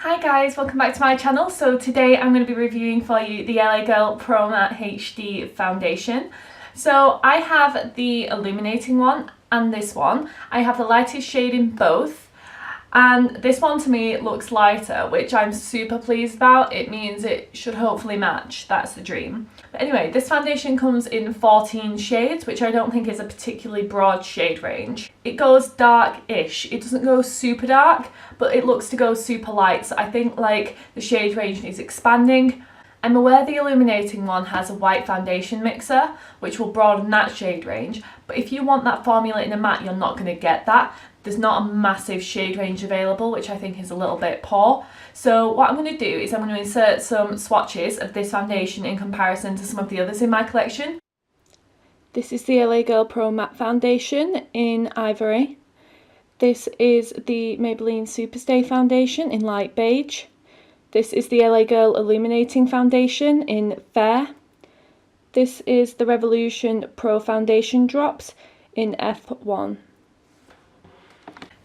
Hi guys, welcome back to my channel. So today I'm going to be reviewing for you the LA Girl Pro Matte HD foundation. So I have the illuminating one and this one. I have the lightest shade in both. And this one to me looks lighter, which I'm super pleased about. It means it should hopefully match. That's the dream. But anyway, this foundation comes in 14 shades, which I don't think is a particularly broad shade range. It goes dark-ish. It doesn't go super dark, but it looks to go super light. So I think like the shade range is expanding. I'm aware the illuminating one has a white foundation mixer, which will broaden that shade range. But if you want that formula in a matte, you're not going to get that. There's not a massive shade range available, which I think is a little bit poor. So what I'm going to do is I'm going to insert some swatches of this foundation in comparison to some of the others in my collection. This is the LA Girl Pro Matte Foundation in Ivory. This is the Maybelline Superstay Foundation in light beige. This is the LA Girl Illuminating Foundation in Fair. This is the Revolution Pro Foundation Drops in F1.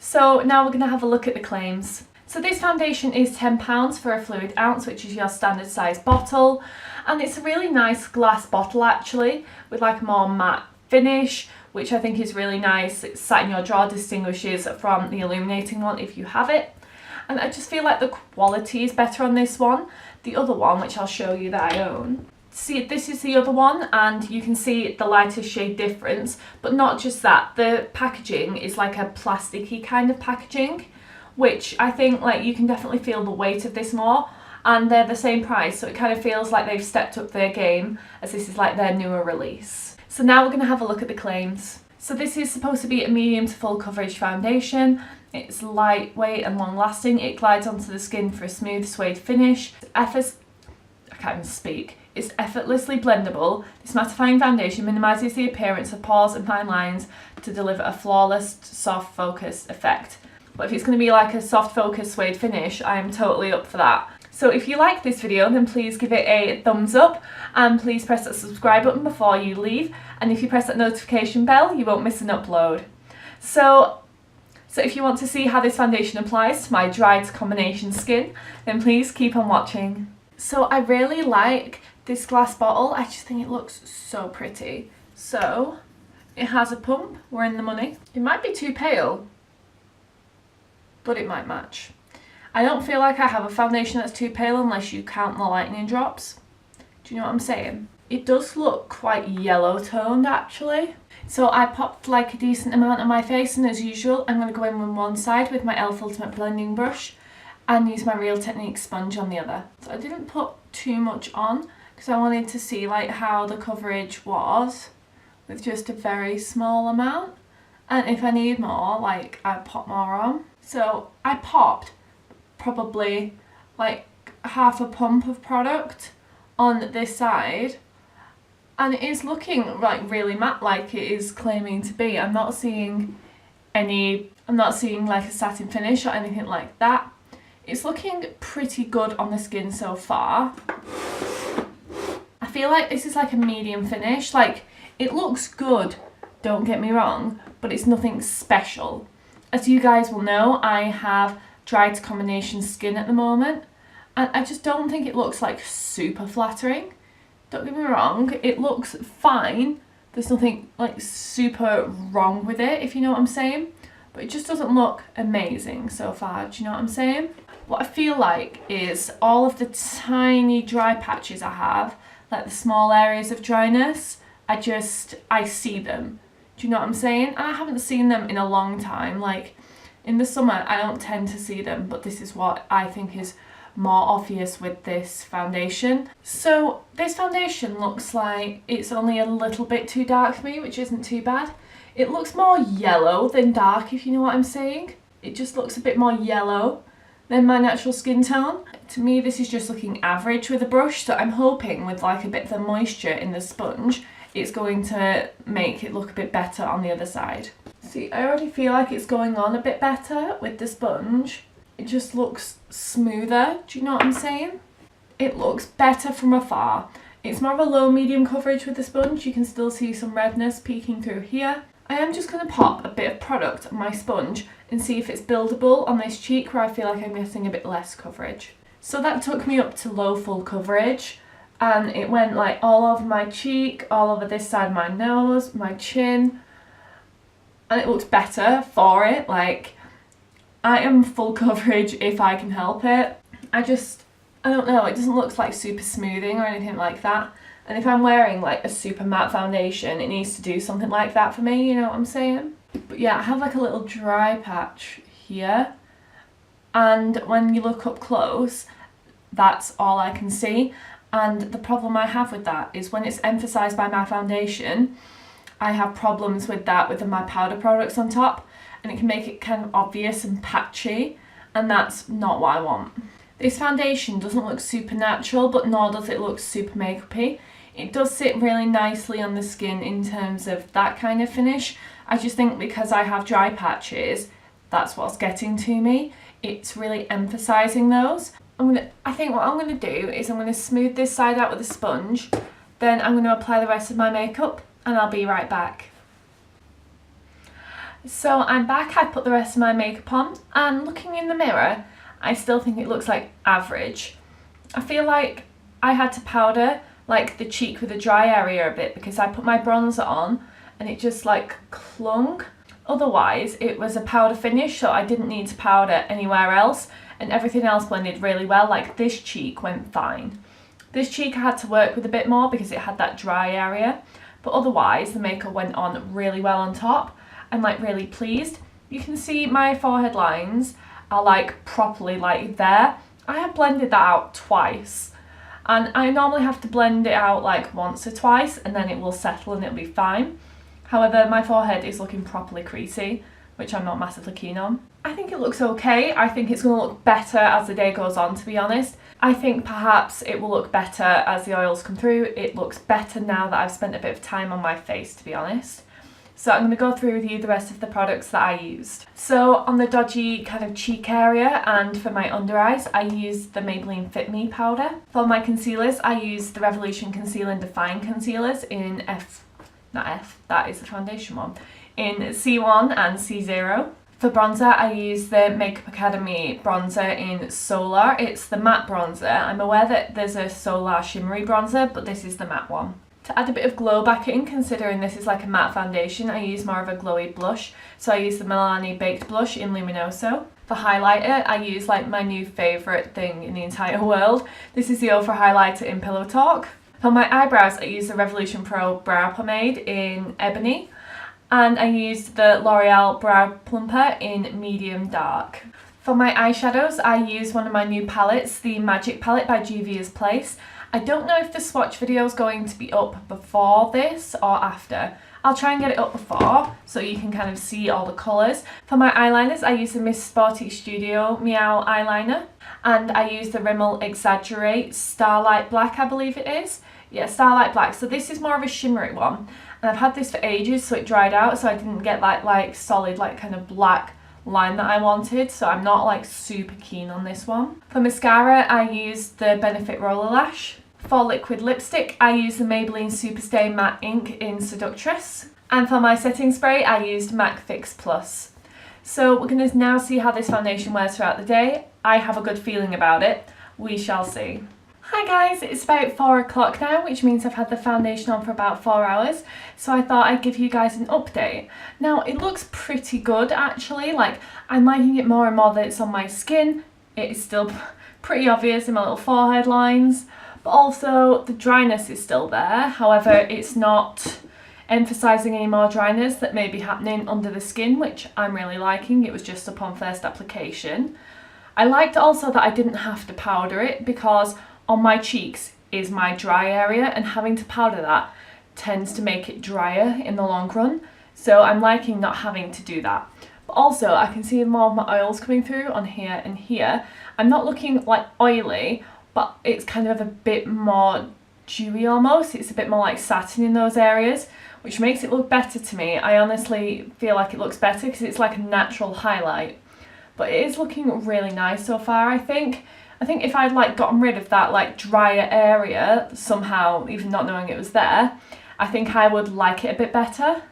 So now we're going to have a look at the claims. So this foundation is £10 for a fluid ounce, which is your standard size bottle. And it's a really nice glass bottle actually, with like a more matte finish, which I think is really nice. It's sat in your drawer, distinguishes from the illuminating one if you have it. And I just feel like the quality is better on this one. The other one, which I'll show you that I own. See, this is the other one, and you can see the lightest shade difference, but not just that, the packaging is like a plasticky kind of packaging, which I think like you can definitely feel the weight of this more, and they're the same price, so it kind of feels like they've stepped up their game as this is like their newer release. So now we're going to have a look at the claims. So this is supposed to be a medium to full coverage foundation. It's lightweight and long lasting. It glides onto the skin for a smooth suede finish. I can't even speak. It's effortlessly blendable. This mattifying foundation minimises the appearance of pores and fine lines to deliver a flawless, soft, focused effect. But if it's going to be like a soft, focused suede finish, I am totally up for that. So if you like this video, then please give it a thumbs up and please press that subscribe button before you leave. And if you press that notification bell, you won't miss an upload. So if you want to see how this foundation applies to my dry to combination skin, then please keep on watching. So I really like this glass bottle. I just think it looks so pretty. So it has a pump. We're in the money. It might be too pale, but it might match. I don't feel like I have a foundation that's too pale unless you count the lightning drops. Do you know what I'm saying? It does look quite yellow toned actually. So I popped like a decent amount on my face, and as usual I'm going to go in on one side with my e.l.f. Ultimate Blending Brush and use my Real Technique sponge on the other. So I didn't put too much on because I wanted to see like how the coverage was with just a very small amount, and if I need more, like I pop more on. So I popped probably like half a pump of product on this side, and it is looking like really matte like it is claiming to be. I'm not seeing like a satin finish or anything like that. It's looking pretty good on the skin so far. I feel like this is like a medium finish. Like, it looks good, don't get me wrong, but it's nothing special. As you guys will know, I have dry to combination skin at the moment, and I just don't think it looks like super flattering. Don't get me wrong, it looks fine. There's nothing like super wrong with it, if you know what I'm saying, but it just doesn't look amazing so far. Do you know what I'm saying? What I feel like is all of the tiny dry patches I have, like the small areas of dryness, I see them. Do you know what I'm saying? And I haven't seen them in a long time. Like in the summer I don't tend to see them, but this is what I think is more obvious with this foundation. So this foundation looks like it's only a little bit too dark for me, which isn't too bad. It looks more yellow than dark, if you know what I'm saying. It just looks a bit more yellow than my natural skin tone. To me, this is just looking average with a brush, so I'm hoping with like a bit of the moisture in the sponge, it's going to make it look a bit better on the other side. See, I already feel like it's going on a bit better with the sponge. It just looks smoother, do you know what I'm saying? It looks better from afar. It's more of a low medium coverage with the sponge. You can still see some redness peeking through here. I am just going to pop a bit of product on my sponge and see if it's buildable on this cheek where I feel like I'm getting a bit less coverage. So that took me up to low full coverage, and it went like all over my cheek, all over this side of my nose, my chin, and it looked better for it. Like, I am full coverage if I can help it. I don't know, it doesn't look like super smoothing or anything like that. And if I'm wearing like a super matte foundation, it needs to do something like that for me, you know what I'm saying? But yeah, I have like a little dry patch here. And when you look up close, that's all I can see. And the problem I have with that is when it's emphasised by my foundation, I have problems with that with my powder products on top. And it can make it kind of obvious and patchy. And that's not what I want. This foundation doesn't look super natural, but nor does it look super makeup-y. It does sit really nicely on the skin in terms of that kind of finish. I just think because I have dry patches, that's what's getting to me. It's really emphasising those. I think what I'm going to do is I'm going to smooth this side out with a sponge, then I'm going to apply the rest of my makeup, and I'll be right back. So I'm back, I put the rest of my makeup on, and looking in the mirror, I still think it looks like average. I feel like I had to powder like the cheek with the dry area a bit because I put my bronzer on and it just like clung. Otherwise it was a powder finish, so I didn't need to powder anywhere else, and everything else blended really well. Like this cheek went fine. This cheek I had to work with a bit more because it had that dry area, but otherwise the makeup went on really well on top. I'm like really pleased. You can see my forehead lines are like properly like there. I have blended that out twice, and I normally have to blend it out like once or twice and then it will settle and it'll be fine. However, my forehead is looking properly creasy, which I'm not massively keen on. I think it looks okay. I think it's going to look better as the day goes on, to be honest. I think perhaps it will look better as the oils come through. It looks better now that I've spent a bit of time on my face, to be honest. So I'm going to go through with you the rest of the products that I used. So on the dodgy kind of cheek area and for my under eyes, I used the Maybelline Fit Me powder. For my concealers, I used the Revolution Conceal and Define concealers in that is the foundation one, in C1 and C0. For bronzer, I used the Makeup Academy bronzer in Solar. It's the matte bronzer. I'm aware that there's a Solar shimmery bronzer, but this is the matte one. To add a bit of glow back in, considering this is like a matte foundation, I use more of a glowy blush. So I use the Milani Baked Blush in Luminoso. For highlighter, I use like my new favourite thing in the entire world. This is the Ofra highlighter in Pillow Talk. For my eyebrows, I use the Revolution Pro Brow Pomade in Ebony. And I used the L'Oreal Brow Plumper in Medium Dark. For my eyeshadows, I used one of my new palettes, the Magic palette by Juvia's Place. I don't know if the swatch video is going to be up before this or after. I'll try and get it up before so you can kind of see all the colours. For my eyeliners, I use the Miss Sporty Studio Meow eyeliner, and I use the Rimmel Exaggerate Starlight Black, I believe it is. Yeah, Starlight Black. So this is more of a shimmery one, and I've had this for ages, so it dried out, so I didn't get like solid like kind of black line that I wanted, so I'm not like super keen on this one. For mascara, I used the Benefit Roller Lash. For liquid lipstick, I used the Maybelline Superstay Matte Ink in Seductress. And for my setting spray, I used MAC Fix Plus. So we're going to now see how this foundation wears throughout the day. I have a good feeling about it. We shall see. Hi guys, it's about 4 o'clock now, which means I've had the foundation on for about 4 hours. So I thought I'd give you guys an update. Now, it looks pretty good actually. Like, I'm liking it more and more that it's on my skin. It is still pretty obvious in my little forehead lines. But also the dryness is still there. However, it's not emphasising any more dryness that may be happening under the skin, which I'm really liking. It was just upon first application. I liked also that I didn't have to powder it because on my cheeks is my dry area, and having to powder that tends to make it drier in the long run. So I'm liking not having to do that. But also I can see more of my oils coming through on here and here. I'm not looking like oily, but it's kind of a bit more dewy almost. It's a bit more like satin in those areas, which makes it look better to me. I honestly feel like it looks better because it's like a natural highlight. But it is looking really nice so far, I think. I think if I'd like gotten rid of that like drier area somehow, even not knowing it was there, I think I would like it a bit better.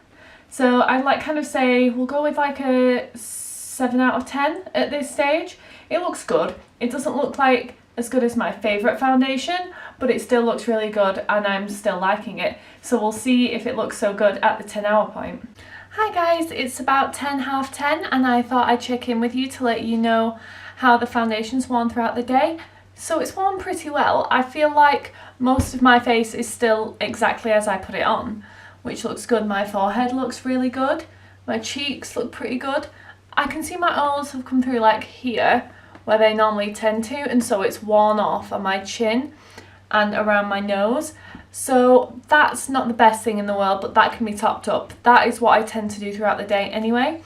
So I'd like kind of say we'll go with like a 7 out of 10 at this stage. It looks good. It doesn't look like as good as my favourite foundation, but it still looks really good and I'm still liking it. So we'll see if it looks so good at the 10-hour point. Hi guys, it's about 10, half 10, and I thought I'd check in with you to let you know how the foundation's worn throughout the day. So it's worn pretty well. I feel like most of my face is still exactly as I put it on, which looks good. My forehead looks really good. My cheeks look pretty good. I can see my oils have come through like here, where they normally tend to, and so it's worn off on my chin and around my nose. So that's not the best thing in the world, but that can be topped up. That is what I tend to do throughout the day anyway.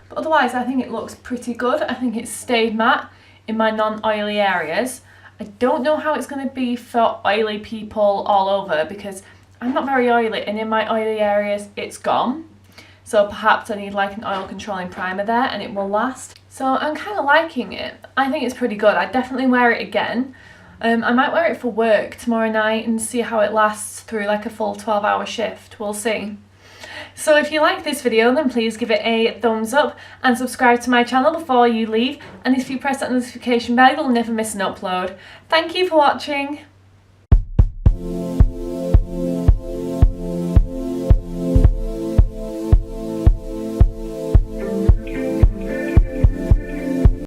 But otherwise, I think it looks pretty good. I think it's stayed matte in my non-oily areas. I don't know how it's going to be for oily people all over because I'm not very oily, and in my oily areas it's gone. So perhaps I need like an oil controlling primer there and it will last. So I'm kind of liking it. I think it's pretty good. I'd definitely wear it again. I might wear it for work tomorrow night and see how it lasts through like a full 12-hour shift. We'll see. So if you like this video, then please give it a thumbs up and subscribe to my channel before you leave. And if you press that notification bell, you'll never miss an upload. Thank you for watching.